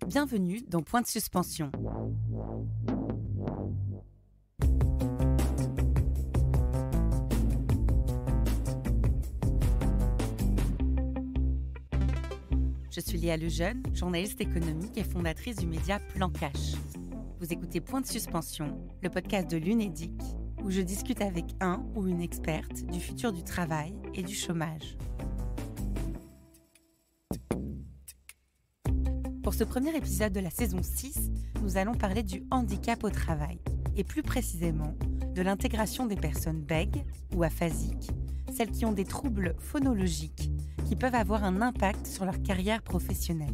Bienvenue dans Point de suspension. Je suis Léa Lejeune, journaliste économique et fondatrice du média Plan Cash. Vous écoutez Point de suspension, le podcast de l'Unédic, où je discute avec un ou une experte du futur du travail et du chômage. Pour ce premier épisode de la saison 6, nous allons parler du handicap au travail, et plus précisément de l'intégration des personnes bègues ou aphasiques, celles qui ont des troubles phonologiques qui peuvent avoir un impact sur leur carrière professionnelle.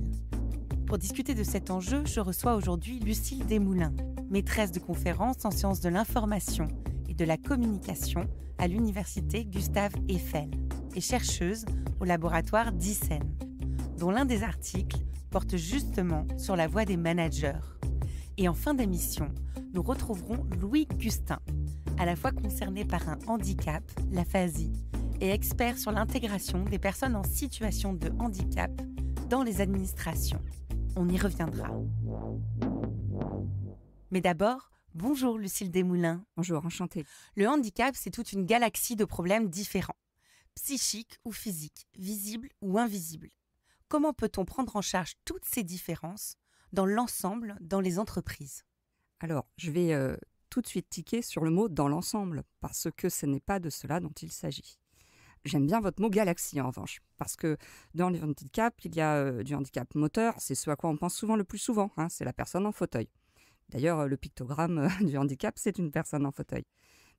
Pour discuter de cet enjeu, je reçois aujourd'hui Lucille Desmoulins, maîtresse de conférences en sciences de l'information et de la communication à l'université Gustave Eiffel et chercheuse au laboratoire d'ICEN, dont l'un des articles porte justement sur la voix des managers. Et en fin d'émission, nous retrouverons Louis Gustin, à la fois concerné par un handicap, l'aphasie, et expert sur l'intégration des personnes en situation de handicap dans les administrations. On y reviendra. Mais d'abord, bonjour Lucille Desmoulins. Bonjour, enchantée. Le handicap, c'est toute une galaxie de problèmes différents, psychiques ou physiques, visibles ou invisibles. Comment peut-on prendre en charge toutes ces différences dans l'ensemble, dans les entreprises ? Alors, je vais tout de suite tiquer sur le mot « dans l'ensemble » parce que ce n'est pas de cela dont il s'agit. J'aime bien votre mot « galaxie » en revanche, parce que dans les handicaps, il y a du handicap moteur, c'est ce à quoi on pense souvent le plus souvent, c'est la personne en fauteuil. D'ailleurs, le pictogramme du handicap, c'est une personne en fauteuil.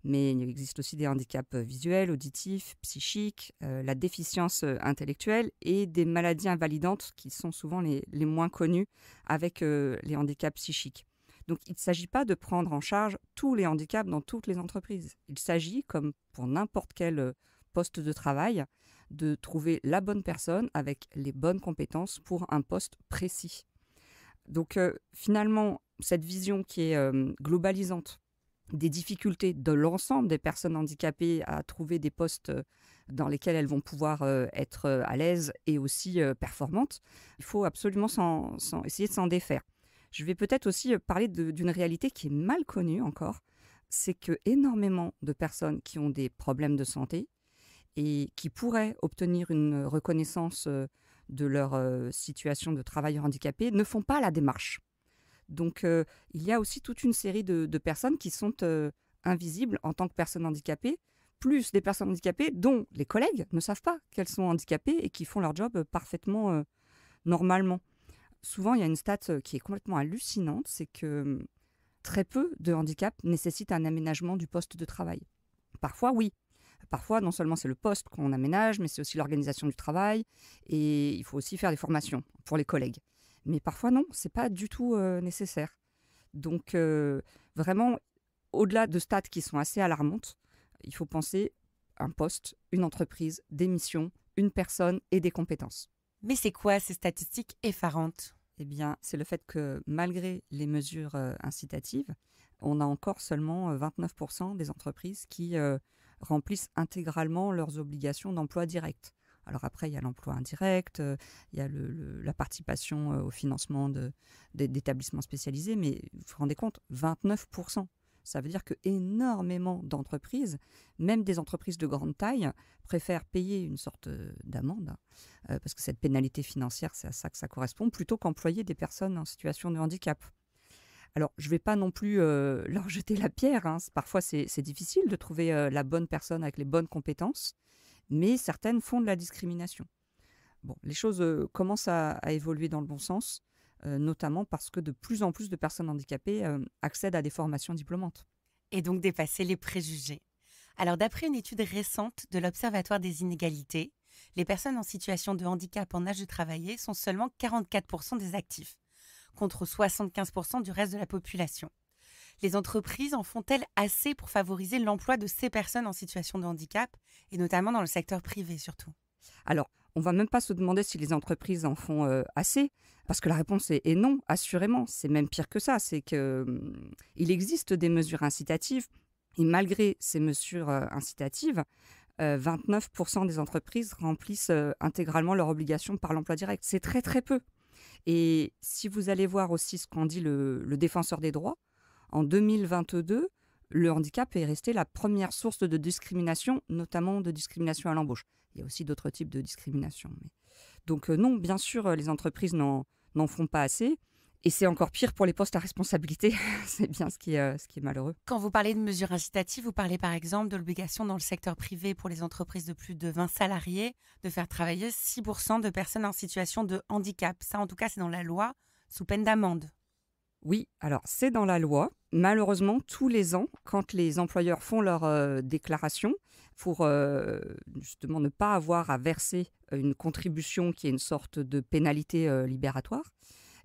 Mais il existe aussi des handicaps visuels, auditifs, psychiques, la déficience intellectuelle et des maladies invalidantes qui sont souvent les moins connues avec les handicaps psychiques. Donc, il ne s'agit pas de prendre en charge tous les handicaps dans toutes les entreprises. Il s'agit, comme pour n'importe quel poste de travail, de trouver la bonne personne avec les bonnes compétences pour un poste précis. Donc, finalement, cette vision qui est globalisante, des difficultés de l'ensemble des personnes handicapées à trouver des postes dans lesquels elles vont pouvoir être à l'aise et aussi performantes, il faut absolument essayer de s'en défaire. Je vais peut-être aussi parler d'une réalité qui est mal connue encore, c'est que énormément de personnes qui ont des problèmes de santé et qui pourraient obtenir une reconnaissance de leur situation de travailleur handicapé ne font pas la démarche. Donc, il y a aussi toute une série de personnes qui sont invisibles en tant que personnes handicapées, plus des personnes handicapées dont les collègues ne savent pas qu'elles sont handicapées et qui font leur job parfaitement normalement. Souvent, il y a une stat qui est complètement hallucinante, c'est que très peu de handicaps nécessitent un aménagement du poste de travail. Parfois, oui. Parfois, non seulement c'est le poste qu'on aménage, mais c'est aussi l'organisation du travail et il faut aussi faire des formations pour les collègues. Mais parfois, non, c'est pas du tout nécessaire. Donc, vraiment, au-delà de stats qui sont assez alarmantes, il faut penser un poste, une entreprise, des missions, une personne et des compétences. Mais c'est quoi ces statistiques effarantes ? Eh bien, c'est le fait que malgré les mesures incitatives, on a encore seulement 29% des entreprises qui remplissent intégralement leurs obligations d'emploi direct. Alors après, il y a l'emploi indirect, il y a la participation au financement d'établissements spécialisés, mais vous vous rendez compte, 29%. Ça veut dire que énormément d'entreprises, même des entreprises de grande taille, préfèrent payer une sorte d'amende, parce que cette pénalité financière, c'est à ça que ça correspond, plutôt qu'employer des personnes en situation de handicap. Alors, je ne vais pas non plus leur jeter la pierre, parfois c'est difficile de trouver la bonne personne avec les bonnes compétences, mais certaines font de la discrimination. Bon, les choses commencent à évoluer dans le bon sens, notamment parce que de plus en plus de personnes handicapées accèdent à des formations diplômantes. Et donc dépasser les préjugés. Alors d'après une étude récente de l'Observatoire des inégalités, les personnes en situation de handicap en âge de travailler sont seulement 44% des actifs, contre 75% du reste de la population. Les entreprises en font-elles assez pour favoriser l'emploi de ces personnes en situation de handicap, et notamment dans le secteur privé surtout ? Alors, on ne va même pas se demander si les entreprises en font assez, parce que la réponse est non, assurément. C'est même pire que ça, c'est qu'il existe des mesures incitatives, et malgré ces mesures incitatives, 29% des entreprises remplissent intégralement leurs obligations par l'emploi direct. C'est très très peu. Et si vous allez voir aussi ce qu'en dit le défenseur des droits, en 2022, le handicap est resté la première source de discrimination, notamment de discrimination à l'embauche. Il y a aussi d'autres types de discrimination. Donc non, bien sûr, les entreprises n'en font pas assez. Et c'est encore pire pour les postes à responsabilité. C'est bien ce qui est malheureux. Quand vous parlez de mesures incitatives, vous parlez par exemple de l'obligation dans le secteur privé pour les entreprises de plus de 20 salariés de faire travailler 6% de personnes en situation de handicap. Ça, en tout cas, c'est dans la loi, sous peine d'amende. Oui, alors c'est dans la loi. Malheureusement, tous les ans, quand les employeurs font leur déclaration pour justement ne pas avoir à verser une contribution qui est une sorte de pénalité libératoire,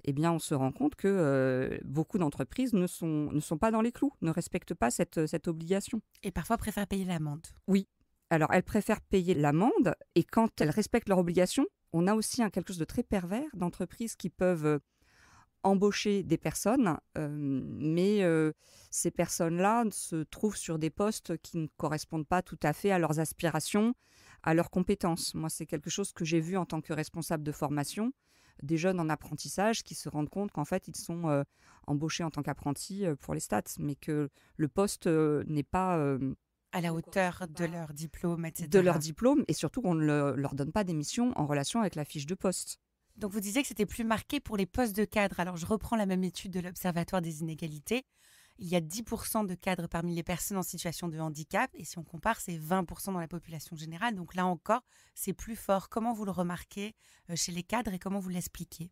eh bien, on se rend compte que beaucoup d'entreprises ne sont pas dans les clous, ne respectent pas cette obligation. Et parfois préfèrent payer l'amende. Oui, alors elles préfèrent payer l'amende et quand elles respectent leur obligation, on a aussi quelque chose de très pervers d'entreprises qui peuvent embaucher des personnes, mais ces personnes-là se trouvent sur des postes qui ne correspondent pas tout à fait à leurs aspirations, à leurs compétences. Moi, c'est quelque chose que j'ai vu en tant que responsable de formation, des jeunes en apprentissage qui se rendent compte qu'en fait, ils sont embauchés en tant qu'apprentis pour les stats, mais que le poste n'est pas à la hauteur de leur diplôme, etc. De leur diplôme, et surtout qu'on ne leur donne pas des missions en relation avec la fiche de poste. Donc vous disiez que c'était plus marqué pour les postes de cadre. Alors je reprends la même étude de l'Observatoire des inégalités. Il y a 10% de cadres parmi les personnes en situation de handicap. Et si on compare, c'est 20% dans la population générale. Donc là encore, c'est plus fort. Comment vous le remarquez chez les cadres et comment vous l'expliquez ?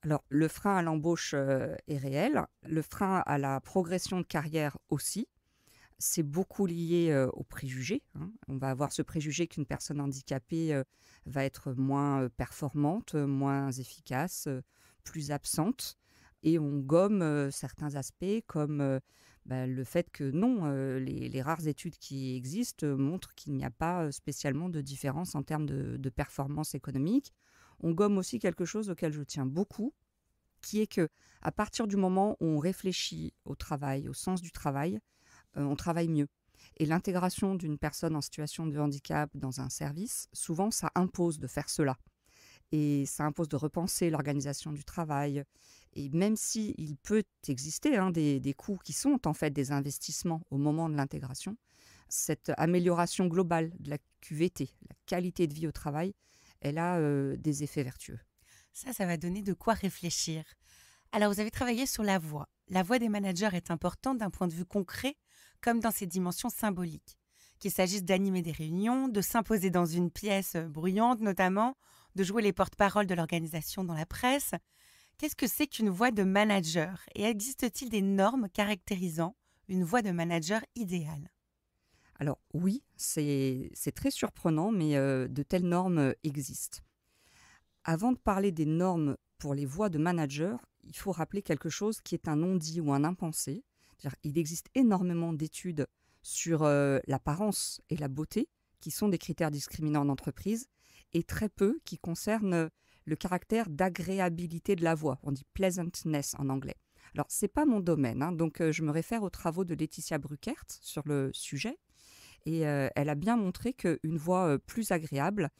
Alors, le frein à l'embauche est réel. Le frein à la progression de carrière aussi. C'est beaucoup lié aux préjugés. On va avoir ce préjugé qu'une personne handicapée va être moins performante, moins efficace, plus absente. Et on gomme certains aspects comme le fait que non, les rares études qui existent montrent qu'il n'y a pas spécialement de différence en termes de performance économique. On gomme aussi quelque chose auquel je tiens beaucoup, qui est qu'à partir du moment où on réfléchit au travail, au sens du travail, on travaille mieux. Et l'intégration d'une personne en situation de handicap dans un service, souvent ça impose de faire cela. Et ça impose de repenser l'organisation du travail. Et même s'il peut exister des coûts qui sont en fait des investissements au moment de l'intégration, cette amélioration globale de la QVT, la qualité de vie au travail, elle a des effets vertueux. Ça va donner de quoi réfléchir. Alors vous avez travaillé sur la voix. La voix des managers est importante d'un point de vue concret, comme dans ses dimensions symboliques. Qu'il s'agisse d'animer des réunions, de s'imposer dans une pièce bruyante notamment, de jouer les porte-paroles de l'organisation dans la presse. Qu'est-ce que c'est qu'une voix de manager ? Et existe-t-il des normes caractérisant une voix de manager idéale ? Alors oui, c'est très surprenant, mais de telles normes existent. Avant de parler des normes pour les voix de manager, il faut rappeler quelque chose qui est un non-dit ou un impensé. C'est-à-dire, il existe énormément d'études sur l'apparence et la beauté, qui sont des critères discriminants en entreprise, et très peu qui concernent le caractère d'agréabilité de la voix. On dit pleasantness en anglais. Alors, ce n'est pas mon domaine, donc je me réfère aux travaux de Laetitia Bruckert sur le sujet. Et elle a bien montré qu'une voix plus agréable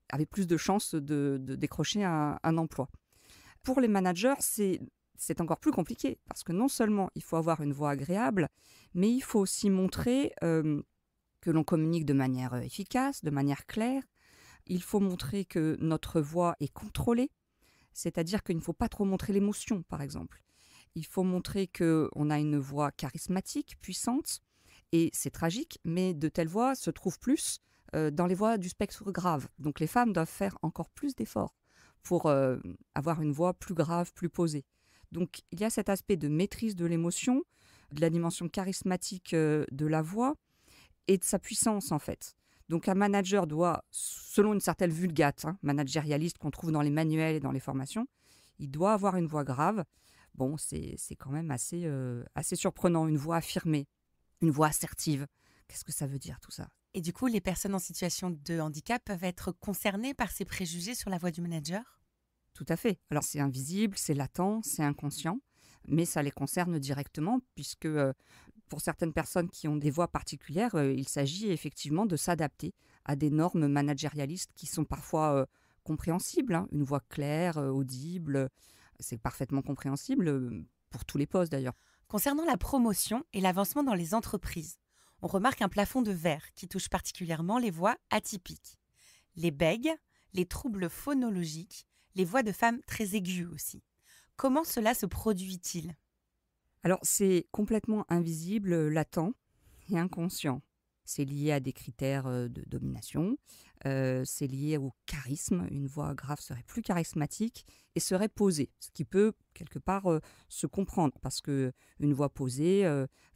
avait plus de chances de décrocher un emploi. Pour les managers, c'est encore plus compliqué parce que non seulement il faut avoir une voix agréable, mais il faut aussi montrer que l'on communique de manière efficace, de manière claire. Il faut montrer que notre voix est contrôlée, c'est-à-dire qu'il ne faut pas trop montrer l'émotion, par exemple. Il faut montrer qu'on a une voix charismatique, puissante, et c'est tragique, mais de telles voix se trouvent plus dans les voix du spectre grave. Donc les femmes doivent faire encore plus d'efforts pour avoir une voix plus grave, plus posée. Donc il y a cet aspect de maîtrise de l'émotion, de la dimension charismatique de la voix et de sa puissance en fait. Donc un manager doit, selon une certaine vulgate managérialiste qu'on trouve dans les manuels et dans les formations, il doit avoir une voix grave. Bon, c'est quand même assez surprenant, une voix affirmée, une voix assertive. Qu'est-ce que ça veut dire tout ça ? Et du coup, les personnes en situation de handicap peuvent être concernées par ces préjugés sur la voix du manager ? Tout à fait. Alors c'est invisible, c'est latent, c'est inconscient, mais ça les concerne directement puisque pour certaines personnes qui ont des voix particulières, il s'agit effectivement de s'adapter à des normes managérialistes qui sont parfois compréhensible, hein, une voix claire, audible, c'est parfaitement compréhensible, pour tous les postes d'ailleurs. Concernant la promotion et l'avancement dans les entreprises, on remarque un plafond de verre qui touche particulièrement les voix atypiques. Les bègues, les troubles phonologiques, les voix de femmes très aiguës aussi. Comment cela se produit-il? Alors c'est complètement invisible, latent et inconscient. C'est lié à des critères, de domination, c'est lié au charisme. Une voix grave serait plus charismatique et serait posée, ce qui peut quelque part, se comprendre parce que une voix posée,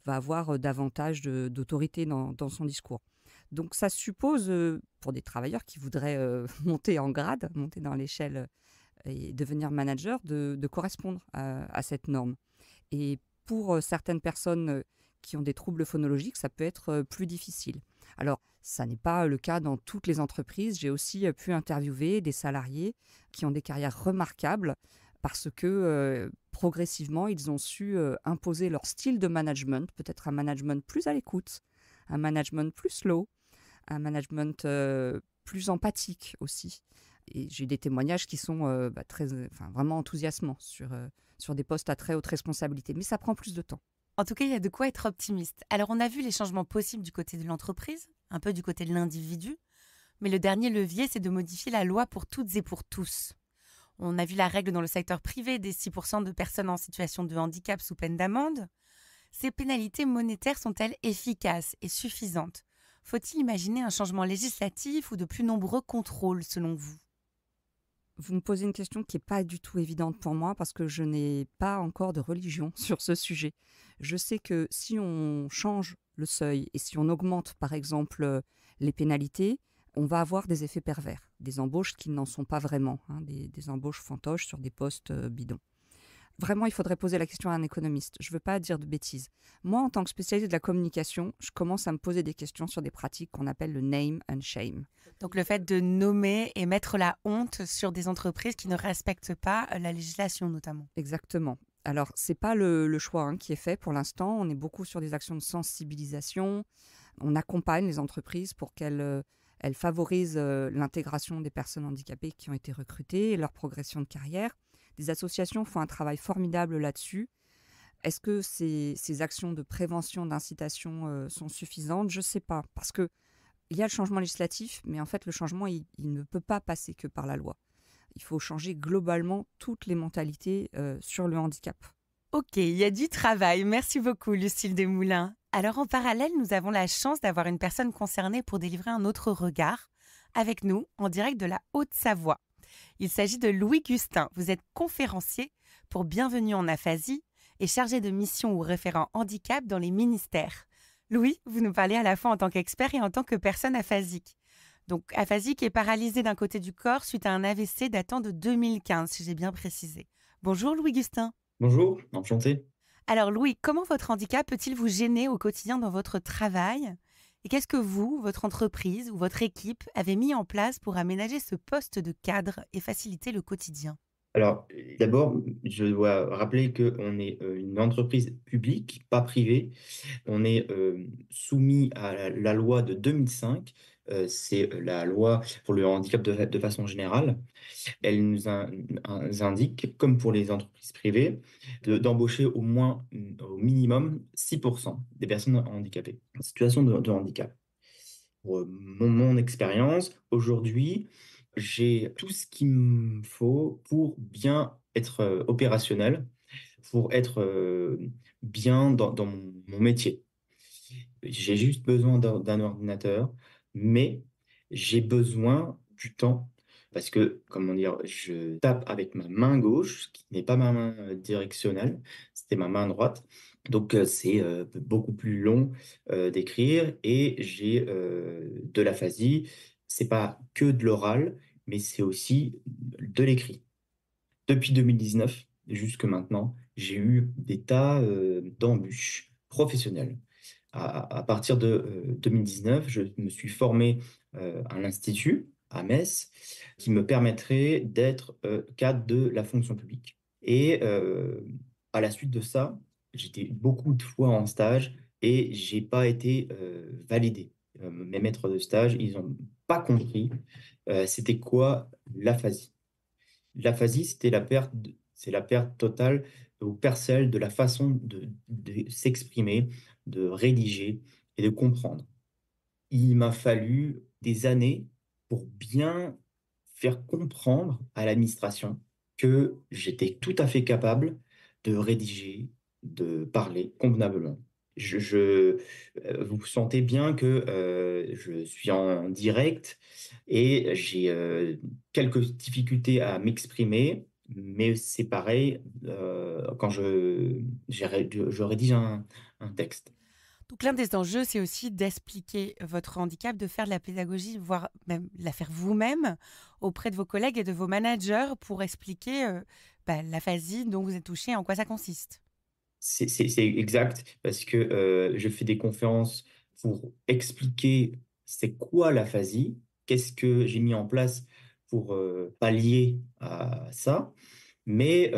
va avoir, davantage d'autorité dans son discours. Donc ça suppose, pour des travailleurs qui voudraient, monter en grade, monter dans l'échelle, et devenir manager, de correspondre à cette norme. Et pour, certaines personnes, qui ont des troubles phonologiques, ça peut être, plus difficile. Alors, ça n'est pas le cas dans toutes les entreprises. J'ai aussi, pu interviewer des salariés qui ont des carrières remarquables parce que, progressivement, ils ont su, imposer leur style de management, peut-être un management plus à l'écoute, un management plus slow, un management, plus empathique aussi. Et j'ai des témoignages qui sont, très, enfin, vraiment enthousiasmants sur des postes à très haute responsabilité. Mais ça prend plus de temps. En tout cas, il y a de quoi être optimiste. Alors, on a vu les changements possibles du côté de l'entreprise, un peu du côté de l'individu, mais le dernier levier, c'est de modifier la loi pour toutes et pour tous. On a vu la règle dans le secteur privé des 6% de personnes en situation de handicap sous peine d'amende. Ces pénalités monétaires sont-elles efficaces et suffisantes? Faut-il imaginer un changement législatif ou de plus nombreux contrôles, selon vous? Vous me posez une question qui n'est pas du tout évidente pour moi parce que je n'ai pas encore de religion sur ce sujet. Je sais que si on change le seuil et si on augmente par exemple les pénalités, on va avoir des effets pervers, des embauches qui n'en sont pas vraiment, hein, des embauches fantoches sur des postes bidons. Vraiment, il faudrait poser la question à un économiste. Je ne veux pas dire de bêtises. Moi, en tant que spécialiste de la communication, je commence à me poser des questions sur des pratiques qu'on appelle le name and shame. Donc le fait de nommer et mettre la honte sur des entreprises qui ne respectent pas la législation notamment. Exactement. Alors, c'est pas le choix, hein, qui est fait pour l'instant. On est beaucoup sur des actions de sensibilisation. On accompagne les entreprises pour elles favorisent l'intégration des personnes handicapées qui ont été recrutées et leur progression de carrière. Des associations font un travail formidable là-dessus. Est-ce que ces actions de prévention, d'incitation sont suffisantes? Je ne sais pas. Parce qu'il y a le changement législatif, mais en fait, le changement, il ne peut pas passer que par la loi. Il faut changer globalement toutes les mentalités sur le handicap. Ok, il y a du travail. Merci beaucoup, Lucille Desmoulins. Alors, en parallèle, nous avons la chance d'avoir une personne concernée pour délivrer un autre regard avec nous, en direct de la Haute-Savoie. Il s'agit de Louis Gustin. Vous êtes conférencier pour Bienvenue en aphasie et chargé de mission ou référent handicap dans les ministères. Louis, vous nous parlez à la fois en tant qu'expert et en tant que personne aphasique. Donc, aphasique et paralysé d'un côté du corps suite à un AVC datant de 2015, si j'ai bien précisé. Bonjour Louis Gustin. Bonjour, enchanté. Alors Louis, comment votre handicap peut-il vous gêner au quotidien dans votre travail? Et qu'est-ce que vous, votre entreprise ou votre équipe avez mis en place pour aménager ce poste de cadre et faciliter le quotidien? Alors, d'abord, je dois rappeler qu'on est une entreprise publique, pas privée. On est soumis à la loi de 2005. C'est la loi pour le handicap de façon générale. Elle nous indique, comme pour les entreprises privées, d'embaucher au moins, au minimum, 6% des personnes handicapées, en situation de handicap. Pour mon expérience, aujourd'hui, j'ai tout ce qu'il me faut pour bien être opérationnel, pour être bien dans mon métier. J'ai juste besoin d'un ordinateur, mais j'ai besoin du temps parce que, comment dire, je tape avec ma main gauche, qui n'est pas ma main directionnelle, c'était ma main droite. Donc, c'est beaucoup plus long d'écrire et j'ai de l'aphasie. C'est pas que de l'oral, mais c'est aussi de l'écrit. Depuis 2019 jusque maintenant, j'ai eu des tas d'embûches professionnelles. À partir de 2019, je me suis formé à l'Institut, à Metz, qui me permettrait d'être cadre de la fonction publique. Et à la suite de ça, j'étais beaucoup de fois en stage et j'ai pas été validé. Mes maîtres de stage, ils ont pas compris, c'était quoi l'aphasie. L'aphasie, c'est la perte totale ou partielle de la façon de s'exprimer, de rédiger et de comprendre. Il m'a fallu des années pour bien faire comprendre à l'administration que j'étais tout à fait capable de rédiger, de parler convenablement. Vous sentez bien que, je suis en direct et j'ai, quelques difficultés à m'exprimer, mais c'est pareil, quand je rédige un texte. Donc l'un des enjeux, c'est aussi d'expliquer votre handicap, de faire de la pédagogie, voire même la faire vous-même auprès de vos collègues et de vos managers pour expliquer l'aphasie dont vous êtes touché et en quoi ça consiste. C'est exact parce que, je fais des conférences pour expliquer c'est quoi l'aphasie, qu'est-ce que j'ai mis en place pour, pallier à ça. Mais,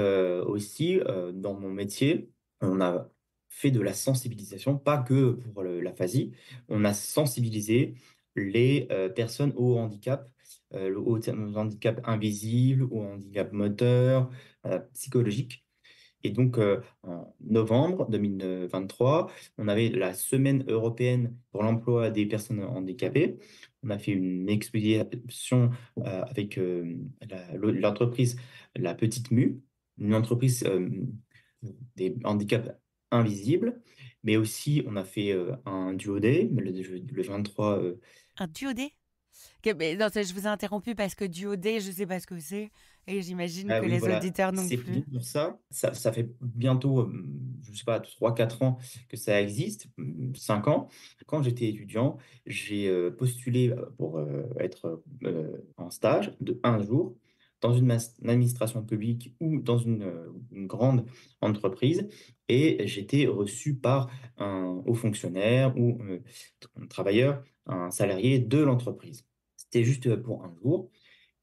aussi, dans mon métier, on a fait de la sensibilisation, pas que pour l'aphasie. On a sensibilisé les, personnes au handicap, au handicap invisible, au handicap moteur, psychologique. Et donc, en novembre 2023, on avait la Semaine européenne pour l'emploi des personnes handicapées. On a fait une exposition, avec, l'entreprise La Petite Mue, une entreprise, des handicaps invisibles, mais aussi on a fait, un duo day, le 23, Un duodé. Mais non, je vous ai interrompu parce que duodé, je ne sais pas ce que c'est et j'imagine ah que oui, les voilà, auditeurs non c'est plus. bien pour ça. Ça fait bientôt, je sais pas, 3 4 ans que ça existe, 5 ans. Quand j'étais étudiant, j'ai, postulé, pour, être, en stage de 1 jour dans une administration publique ou dans une grande entreprise et j'étais reçu par un haut fonctionnaire ou, un travailleur, un salarié de l'entreprise. C'était juste, pour 1 jour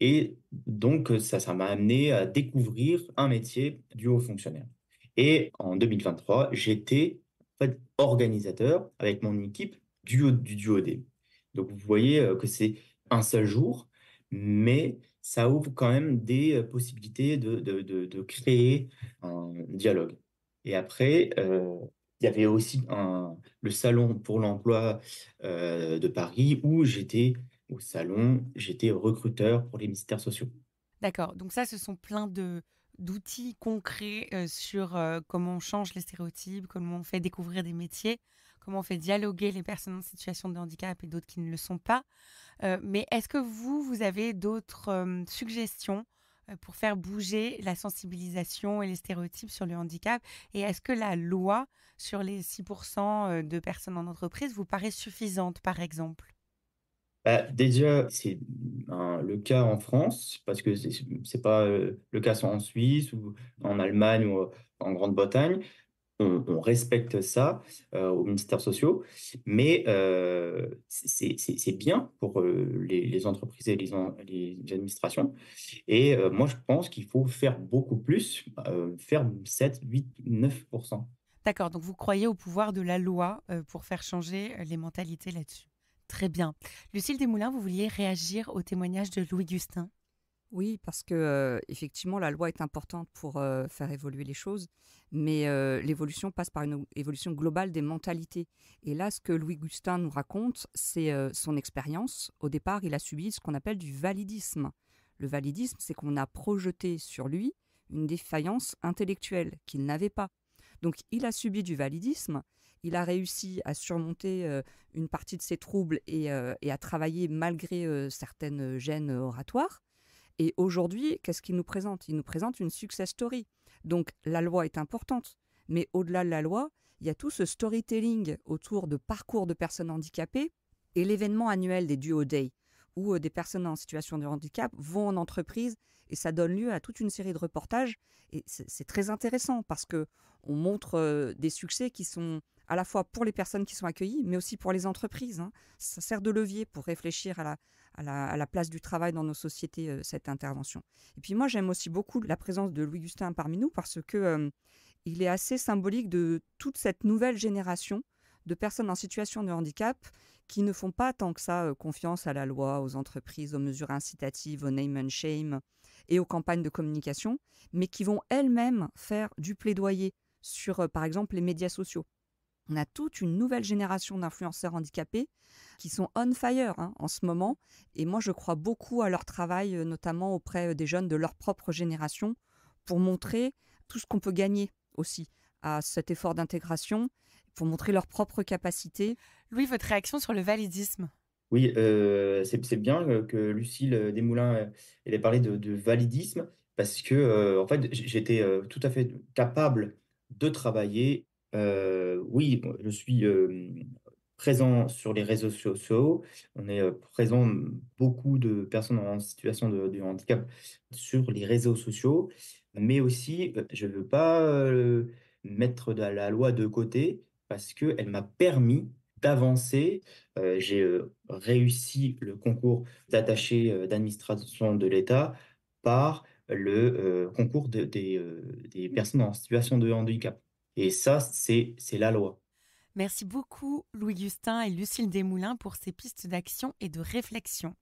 et donc, ça m'a amené à découvrir un métier du haut fonctionnaire. Et en 2023, j'étais en fait organisateur avec mon équipe du duo D. Donc vous voyez, que c'est un seul jour, mais ça ouvre quand même des, possibilités de créer un dialogue. Et après, il y avait aussi le salon pour l'emploi, de Paris où j'étais au salon, j'étais recruteur pour les ministères sociaux. D'accord, donc ça, ce sont plein de d'outils concrets sur comment on change les stéréotypes, comment on fait découvrir des métiers, comment on fait dialoguer les personnes en situation de handicap et d'autres qui ne le sont pas. Mais est-ce que vous avez d'autres suggestions pour faire bouger la sensibilisation et les stéréotypes sur le handicap? Et est-ce que la loi sur les 6% de personnes en entreprise vous paraît suffisante, par exemple? Bah, déjà, c'est le cas en France, parce que c'est pas le cas en Suisse ou en Allemagne ou en Grande-Bretagne. On respecte ça aux ministères sociaux, mais c'est bien pour les entreprises et les administrations. Et moi, je pense qu'il faut faire beaucoup plus, faire 7 8 9%. D'accord, donc vous croyez au pouvoir de la loi pour faire changer les mentalités là-dessus. Très bien. Lucille Desmoulins, vous vouliez réagir au témoignage de Louis Gustin. Oui, parce que effectivement, la loi est importante pour faire évoluer les choses, mais l'évolution passe par une évolution globale des mentalités. Et là, ce que Louis Gustin nous raconte, c'est son expérience. Au départ, il a subi ce qu'on appelle du validisme. Le validisme, c'est qu'on a projeté sur lui une défaillance intellectuelle qu'il n'avait pas. Donc, il a subi du validisme. Il a réussi à surmonter une partie de ses troubles et à travailler malgré certaines gênes oratoires. Et aujourd'hui, qu'est-ce qu'il nous présente? Il nous présente une success story. Donc la loi est importante, mais au-delà de la loi, il y a tout ce storytelling autour de parcours de personnes handicapées et l'événement annuel des Duo Day, où des personnes en situation de handicap vont en entreprise et ça donne lieu à toute une série de reportages. Et c'est très intéressant parce que on montre des succès qui sont à la fois pour les personnes qui sont accueillies, mais aussi pour les entreprises, hein. Ça sert de levier pour réfléchir à la place du travail dans nos sociétés, cette intervention. Et puis moi, j'aime aussi beaucoup la présence de Louis Gustin parmi nous parce que il est assez symbolique de toute cette nouvelle génération de personnes en situation de handicap qui ne font pas tant que ça confiance à la loi, aux entreprises, aux mesures incitatives, au name and shame et aux campagnes de communication, mais qui vont elles-mêmes faire du plaidoyer sur, par exemple, les médias sociaux. On a toute une nouvelle génération d'influenceurs handicapés qui sont on fire en ce moment. Et moi, je crois beaucoup à leur travail, notamment auprès des jeunes de leur propre génération, pour montrer tout ce qu'on peut gagner aussi à cet effort d'intégration, pour montrer leurs propres capacités. Louis, votre réaction sur le validisme? Oui, c'est bien que Lucille Desmoulins elle ait parlé de validisme parce que, en fait, j'étais tout à fait capable de travailler. Oui, bon, je suis présent sur les réseaux sociaux. On est présent, beaucoup de personnes en situation de handicap sur les réseaux sociaux, mais aussi, je ne veux pas mettre la loi de côté parce qu'elle m'a permis d'avancer. J'ai réussi le concours d'attaché d'administration de l'État par le concours des personnes en situation de handicap. Et ça, c'est la loi. Merci beaucoup Louis-Gustin et Lucille Desmoulins pour ces pistes d'action et de réflexion.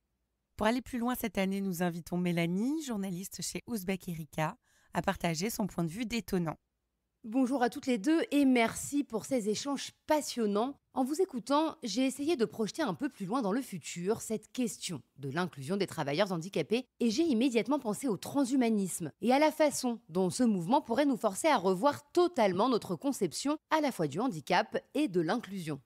Pour aller plus loin cette année, nous invitons Mélanie, journaliste chez Ouzbek Erika, à partager son point de vue détonnant. Bonjour à toutes les deux et merci pour ces échanges passionnants. En vous écoutant, j'ai essayé de projeter un peu plus loin dans le futur cette question de l'inclusion des travailleurs handicapés et j'ai immédiatement pensé au transhumanisme et à la façon dont ce mouvement pourrait nous forcer à revoir totalement notre conception à la fois du handicap et de l'inclusion.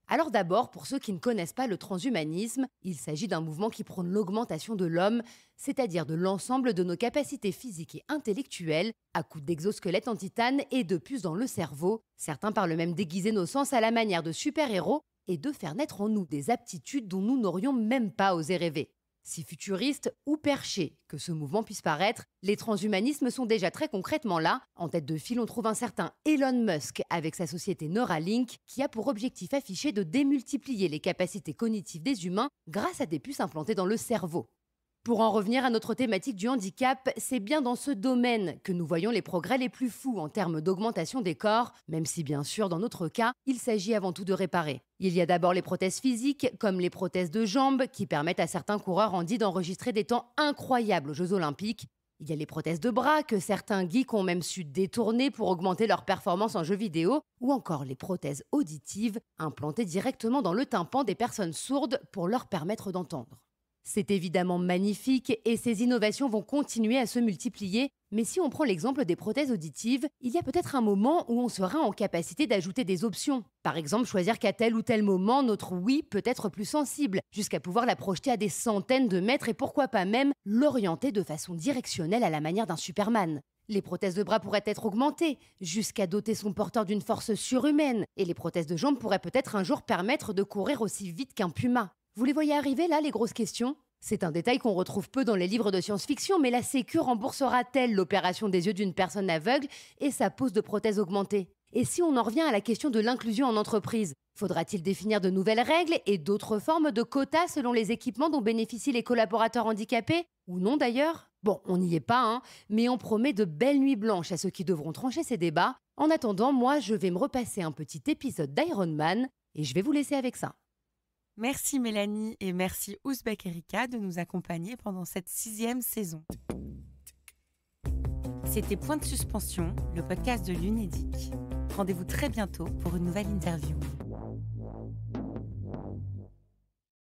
Alors d'abord, pour ceux qui ne connaissent pas le transhumanisme, il s'agit d'un mouvement qui prône l'augmentation de l'homme, c'est-à-dire de l'ensemble de nos capacités physiques et intellectuelles, à coups d'exosquelettes en titane et de puces dans le cerveau. Certains parlent même d'aiguiser nos sens à la manière de super-héros et de faire naître en nous des aptitudes dont nous n'aurions même pas osé rêver. Si futuriste ou perché que ce mouvement puisse paraître, les transhumanismes sont déjà très concrètement là. En tête de file, on trouve un certain Elon Musk avec sa société Neuralink qui a pour objectif affiché de démultiplier les capacités cognitives des humains grâce à des puces implantées dans le cerveau. Pour en revenir à notre thématique du handicap, c'est bien dans ce domaine que nous voyons les progrès les plus fous en termes d'augmentation des corps, même si bien sûr, dans notre cas, il s'agit avant tout de réparer. Il y a d'abord les prothèses physiques, comme les prothèses de jambes, qui permettent à certains coureurs handis d'enregistrer des temps incroyables aux Jeux Olympiques. Il y a les prothèses de bras, que certains geeks ont même su détourner pour augmenter leur performance en jeux vidéo, ou encore les prothèses auditives, implantées directement dans le tympan des personnes sourdes pour leur permettre d'entendre. C'est évidemment magnifique et ces innovations vont continuer à se multiplier, mais si on prend l'exemple des prothèses auditives, il y a peut-être un moment où on sera en capacité d'ajouter des options. Par exemple, choisir qu'à tel ou tel moment, notre ouïe peut être plus sensible, jusqu'à pouvoir la projeter à des centaines de mètres et pourquoi pas même l'orienter de façon directionnelle à la manière d'un Superman. Les prothèses de bras pourraient être augmentées, jusqu'à doter son porteur d'une force surhumaine, et les prothèses de jambes pourraient peut-être un jour permettre de courir aussi vite qu'un puma. Vous les voyez arriver là, les grosses questions ? C'est un détail qu'on retrouve peu dans les livres de science-fiction, mais la Sécu remboursera-t-elle l'opération des yeux d'une personne aveugle et sa pose de prothèse augmentée ? Et si on en revient à la question de l'inclusion en entreprise, faudra-t-il définir de nouvelles règles et d'autres formes de quotas selon les équipements dont bénéficient les collaborateurs handicapés ? Ou non d'ailleurs ? Bon, on n'y est pas, mais on promet de belles nuits blanches à ceux qui devront trancher ces débats. En attendant, moi, je vais me repasser un petit épisode d'Iron Man et je vais vous laisser avec ça. Merci Mélanie et merci Ouzbek Erika de nous accompagner pendant cette 6e saison. C'était Point de suspension, le podcast de l'Unédic. Rendez-vous très bientôt pour une nouvelle interview.